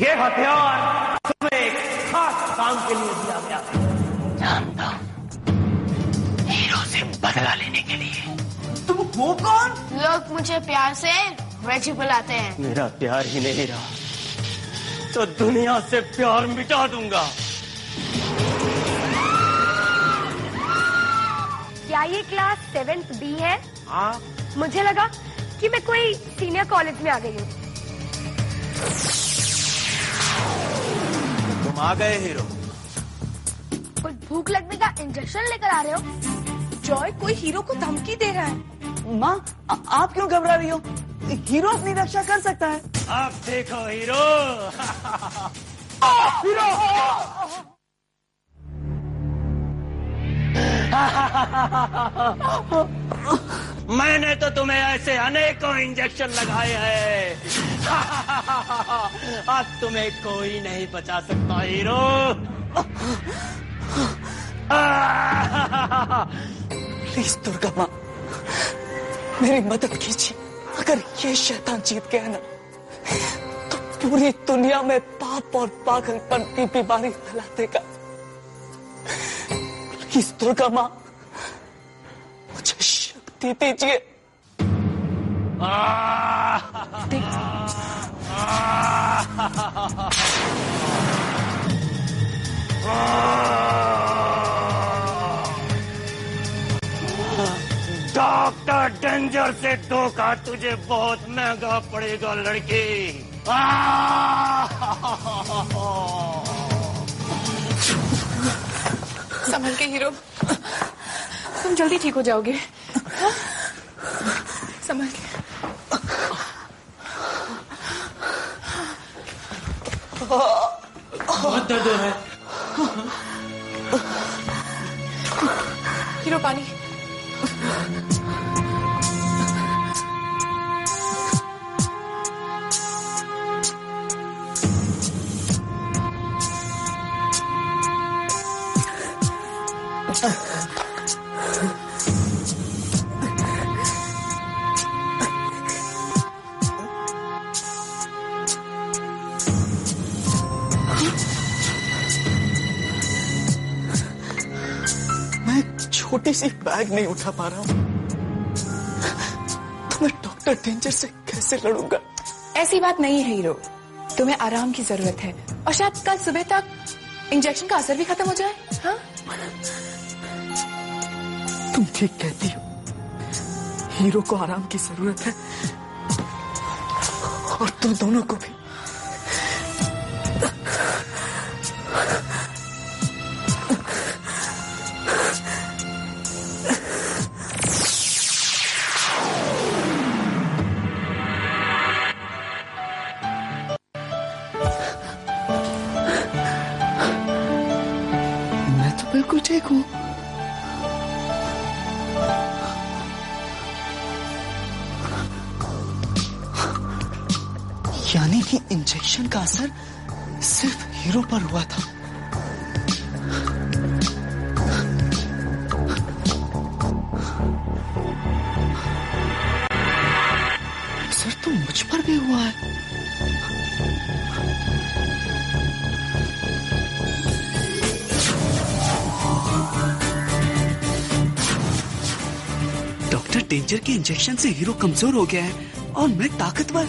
ये हथियार तुम्हें एक खास काम के लिए दिया गया। जानता हूं, हीरो से बदला लेने के लिए। तुम हो कौन? लोग मुझे प्यार से रेजी बुलाते हैं। मेरा प्यार ही नहीं रहा तो दुनिया से प्यार मिटा दूंगा। क्या ये क्लास 7th B है? हाँ। मुझे लगा कि मैं कोई सीनियर कॉलेज में आ गई हूँ। तुम आ गए हीरो। कुछ भूख लगने का इंजेक्शन लेकर आ रहे हो? जॉय कोई हीरो को धमकी दे रहा है। माँ आप क्यों घबरा रही हो? हीरो अपनी रक्षा कर सकता है। आप देखो हीरो। हीरो। मैंने तो तुम्हें ऐसे अनेकों इंजेक्शन लगाए हैं। अब तुम्हें कोई नहीं बचा सकता हीरो। प्लीज दुर्गा माँ मेरी मदद कीजिए। अगर ये शैतान जीत गया ना तो पूरी दुनिया में पाप और पागलपन की बीमारी फैला देगा। प्लीज दुर्गा माँ मुझे शक्ति दीजिए। डॉक्टर डेंजर से धोखा तुझे बहुत महंगा पड़ेगा लड़की। संभल के हीरो, तुम जल्दी ठीक हो जाओगे। हाँ? संभल के। बहुत दर्द हो रहा है। हीरो पानी। छोटी सी बैग नहीं उठा पा रहा हूँ तो मैं डॉक्टर डेंजर से कैसे लड़ूंगा? ऐसी बात नहीं है हीरो, तुम्हें आराम की जरूरत है और शायद कल सुबह तक इंजेक्शन का असर भी खत्म हो जाए। हाँ? तुम ठीक कहती हो, हीरो को आराम की जरूरत है और तुम दोनों को भी। बिल्कुल ठीक हूँ। यानी कि इंजेक्शन का असर सिर्फ हीरो पर हुआ था। असर तो मुझ पर भी हुआ है। डॉक्टर डेंजर के इंजेक्शन से हीरो कमजोर हो गया है और मैं ताकतवर।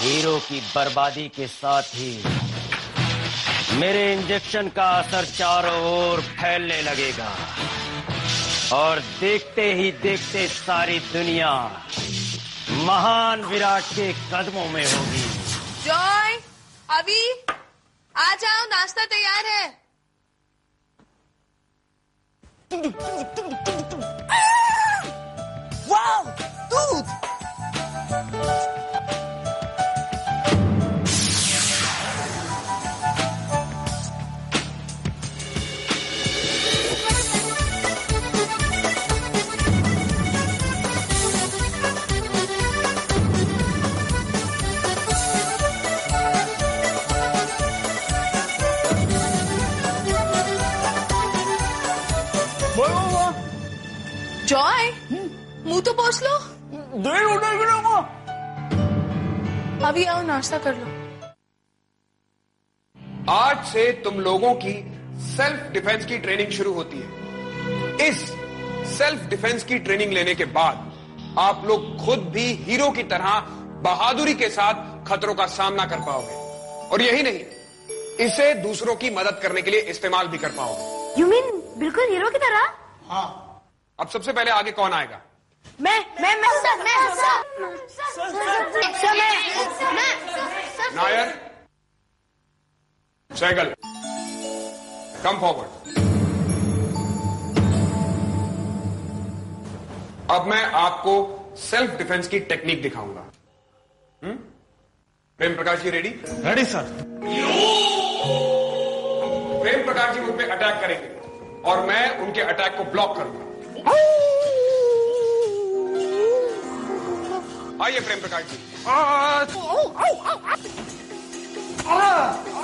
हीरो की बर्बादी के साथ ही मेरे इंजेक्शन का असर चारों ओर फैलने लगेगा और देखते ही देखते सारी दुनिया महान विराट के कदमों में होगी। जॉय, अभी आ जाओ, नाश्ता तैयार है। वाव, दूध। जॉय, मुंह तो पोंछ लो। देर हो जाएगी ना। अभी आओ, नाश्ता कर लो। आज से तुम लोगों की सेल्फ डिफेंस की ट्रेनिंग शुरू होती है। इस सेल्फ डिफेंस की ट्रेनिंग लेने के बाद आप लोग खुद भी हीरो की तरह बहादुरी के साथ खतरों का सामना कर पाओगे, और यही नहीं, इसे दूसरों की मदद करने के लिए इस्तेमाल भी कर पाओगे। यू मीन बिल्कुल हीरो की तरह? हाँ। अब सबसे पहले आगे कौन आएगा? मैं नायर, सहगल, कम फॉरवर्ड। अब मैं आपको सेल्फ डिफेंस की टेक्निक दिखाऊंगा। Prem Prakash ji ready? Ready sir. Prem Prakash ji मुझ पे अटैक करेंगे और मैं उनके अटैक को ब्लॉक करूंगा। आइए प्रेम प्रकाश जी।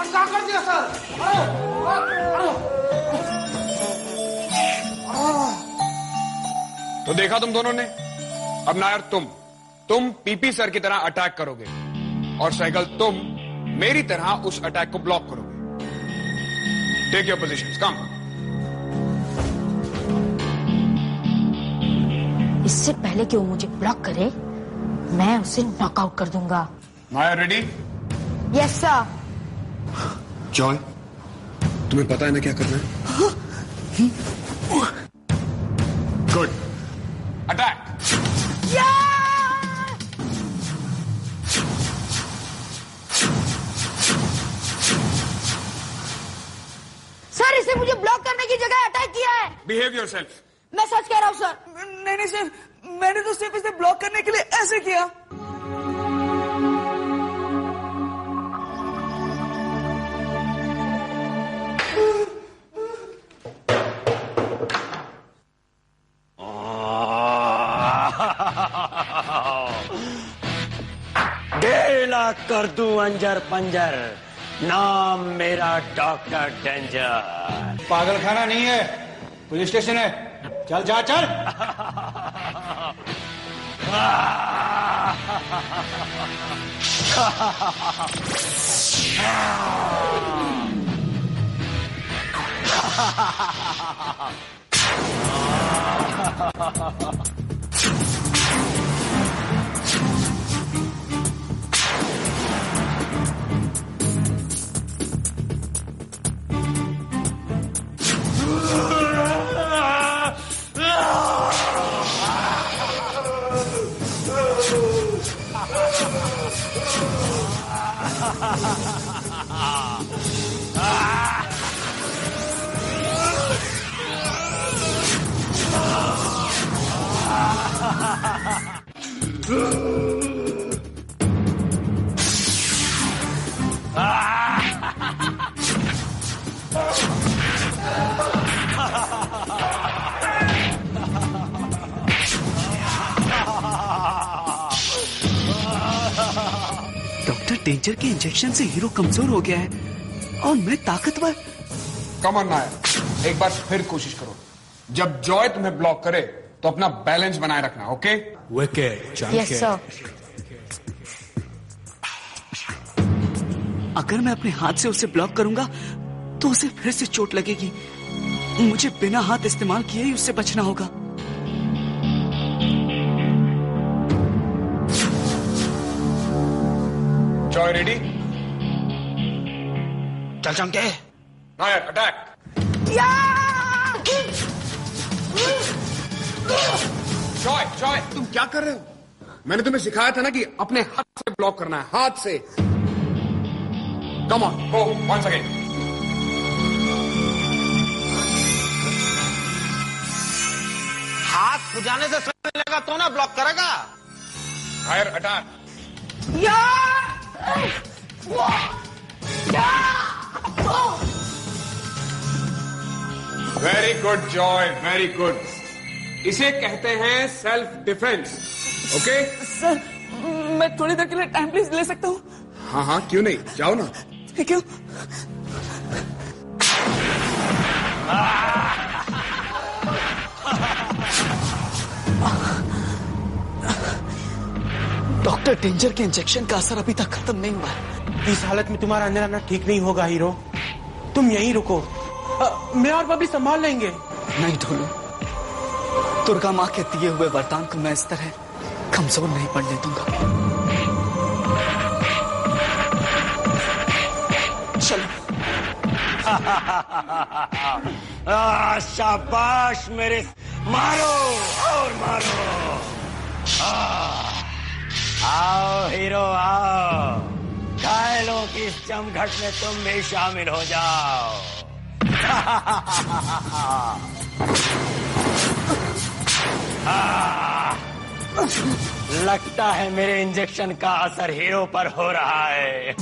क्या कर दिया सर? तो देखा तुम दोनों ने। अब नायर तुम पीपी सर की तरह अटैक करोगे, और सहगल तुम मेरी तरह उस अटैक को ब्लॉक करोगे। टेक योर पोजीशंस, कम। इससे पहले कि वो मुझे ब्लॉक करे, मैं उसे नॉकआउट कर दूंगा। Nair ready? Yes sir. Joy, तुम्हें पता है ना क्या करना है? Good, attack. सर, इसे मुझे ब्लॉक करने की जगह अटैक किया है। Behave yourself. मैं सच कह रहा हूँ सर। नहीं सर, मैंने तो सिर्फ इसे ब्लॉक करने के लिए ऐसे किया। ढेला कर दूं अंजर पंजर, नाम मेरा डॉक्टर डेंजर। पागल खाना नहीं है, पुलिस स्टेशन है। चल जा चल। डॉक्टर डेंजर के इंजेक्शन से हीरो कमजोर हो गया है और मैं ताकतवर। कम ऑन नायर, एक बार फिर कोशिश करो। जब जॉय तुम्हें ब्लॉक करे तो अपना बैलेंस बनाए रखना, ओके? विकेट। Yes sir. अगर मैं अपने हाथ से उसे ब्लॉक करूंगा तो उसे फिर से चोट लगेगी। मुझे बिना हाथ इस्तेमाल किए ही उससे बचना होगा। Joy ready? चल चमके। नायर अटैक। जॉय तुम क्या कर रहे हो? मैंने तुम्हें सिखाया था ना कि अपने हाथ से ब्लॉक करना है, हाथ से। Come on, go once again. हाथ खुजाने से चलने लगा तो ना ब्लॉक करेगा। नायर attack. Very good Joy, very good. इसे कहते हैं सेल्फ डिफेंस, ओके? सर, मैं थोड़ी देर के लिए टाइम प्लीज ले सकता हूँ? हाँ हाँ, क्यों नहीं, जाओ ना। Thank you. डॉक्टर डेंजर के इंजेक्शन का असर अभी तक खत्म नहीं हुआ है। इस हालत में तुम्हारा अंदर आना ठीक नहीं होगा हीरो। तुम यहीं रुको, मैं और बबी संभाल लेंगे। नहीं ढोलू, दुर्गा माँ के दिए हुए वरदान को मैं इस तरह कमजोर नहीं पड़ने दूंगा। चलो। शाबाश मेरे, मारो और मारो। आओ हीरो आओ, घायलों की इस जमघट में तुम भी शामिल हो जाओ। लगता है मेरे इंजेक्शन का असर हीरो पर हो रहा है।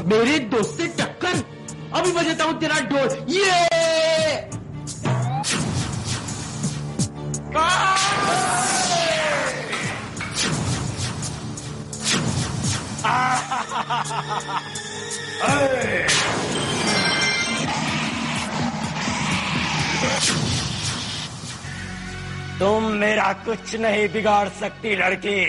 मेरे दोस्त से टक्कर, अभी बजाता हूँ तेरा ढोल। ये तुम मेरा कुछ नहीं बिगाड़ सकती लड़की।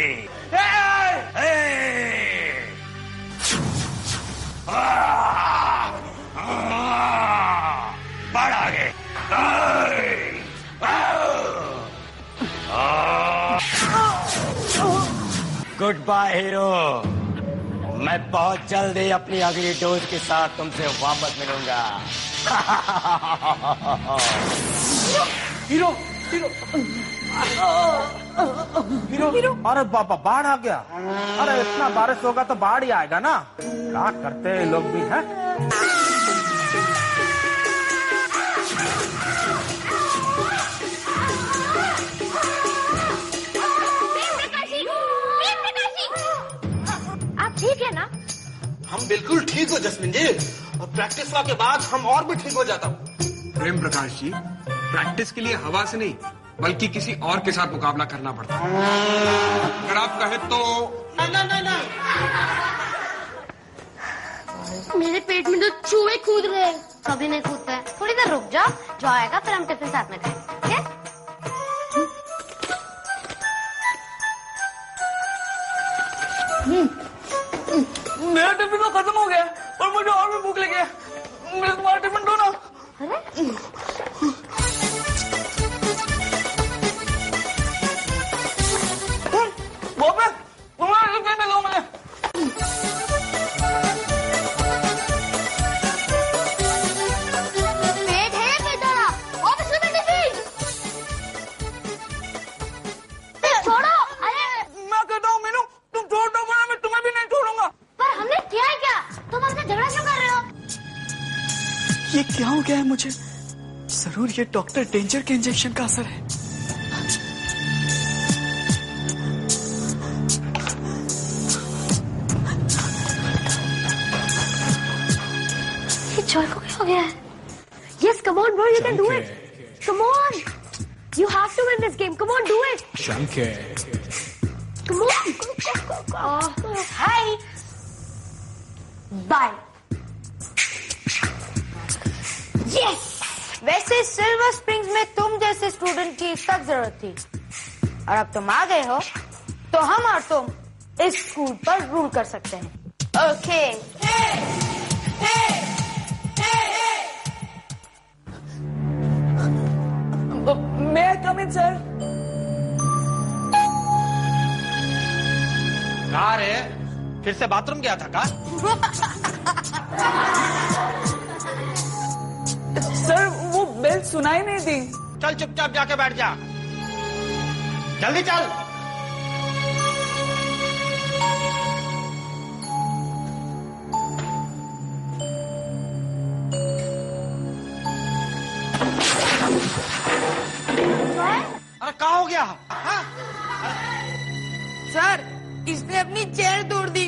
बढ़ आगे। गुड बाय हीरो, मैं बहुत जल्द ही अपनी अगली डोज के साथ तुमसे वापस मिलूंगा। Hero hero hero hero. अरे बाबा, बाढ़ आ गया। अरे इतना बारिश होगा तो बाढ़ ही आएगा ना। क्या करते हैं लोग भी, हैं? आप ठीक है ना? हम बिल्कुल ठीक हो जस्मिन जी, और प्रैक्टिस के बाद हम और भी ठीक हो जाता हूँ। प्रेम प्रकाश जी, प्रैक्टिस के लिए हवा से नहीं बल्कि किसी और के साथ मुकाबला करना पड़ता है। अगर आप कहे तो। नहीं। मेरे पेट में तो चूहे कूद रहे हैं। कभी नहीं कूदता है। थोड़ी देर रुक जाओ, जो आएगा फिर हम टिफिन साथ में खाएंगे। मेरा टिफिन तो खत्म हो गया और मुझे और भी भूख लगी है। मेरे तुम्हारा टिफिन दो ना। अरे तुम्हारा टिफिन दो मुझे। पेट है बेचारा, और इसमें टिफिन छोड़ो। अरे मैं कहता हूँ मीनू, तुम छोड़ दो वरना मैं तुम्हें भी नहीं छोड़ूंगा। पर हमने किया है क्या? तुम हमसे झगड़ा क्यों कर रहे हो? ये क्या हो गया है मुझे? जरूर ये डॉक्टर डेंजर के इंजेक्शन का असर है। जॉय को क्या हो गया है? Yes, come on, bro, you can do it. Come on, you have to win this game. Come on, do it. Come on. Hi. Bye. Yes. वैसे सिल्वर स्प्रिंग्स में तुम जैसे स्टूडेंट की सख्त जरूरत थी, और अब तुम आ गए हो तो हम और तुम इस स्कूल पर रूल कर सकते हैं। Okay. May I come in, sir? कहाँ रे? फिर से बाथरूम गया था का? सर वो बेल सुनाई नहीं दी। चल चुपचाप जाके बैठ जा, जल्दी चल। अरे कहाँ हो गया? हाँ? सर, इसने अपनी चेयर तोड़ दी।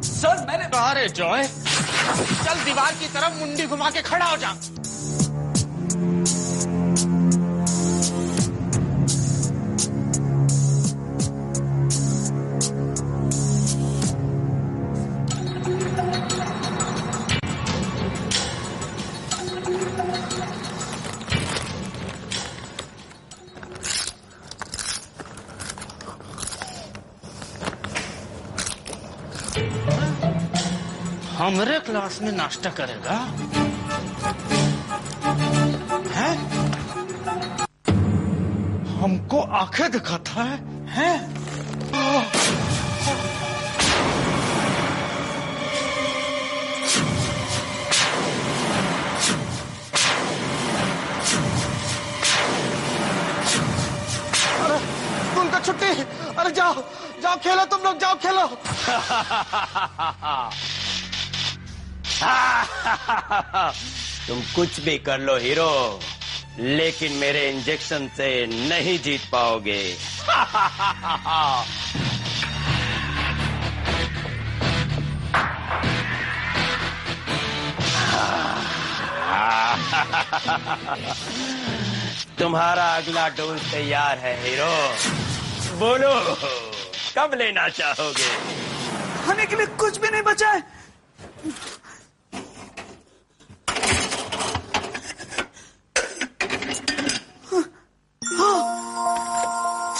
सर मैंने। अरे जॉय, चल दीवार की तरफ मुंडी घुमा के खड़ा हो जा। हमारे क्लास में नाश्ता करेगा? हैं? हमको आंखें दिखाता है? हैं? अरे स्कूल का छुट्टी। अरे जाओ जाओ खेलो, तुम लोग जाओ खेलो। तुम कुछ भी कर लो हीरो, लेकिन मेरे इंजेक्शन से नहीं जीत पाओगे। तुम्हारा अगला डोज तैयार है हीरो, बोलो कब लेना चाहोगे? खाने के लिए कुछ भी नहीं बचा है।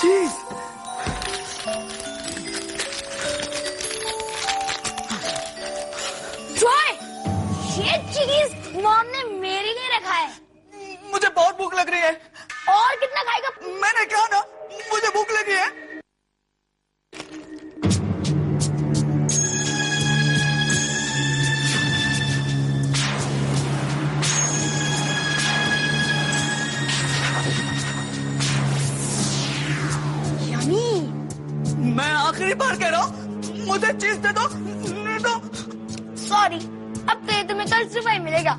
चीज। जॉय, ये चीज मॉम ने मेरे लिए रखा है। मुझे बहुत भूख लग रही है। और कितना खाएगा? मैंने कहा ना मुझे भूख लगी है। मैं आखिरी बार कह रहा हूँ, मुझे चीज दे दो, नहीं दो। सॉरी, अब तो ये तुम्हें कल सुबह ही मिलेगा।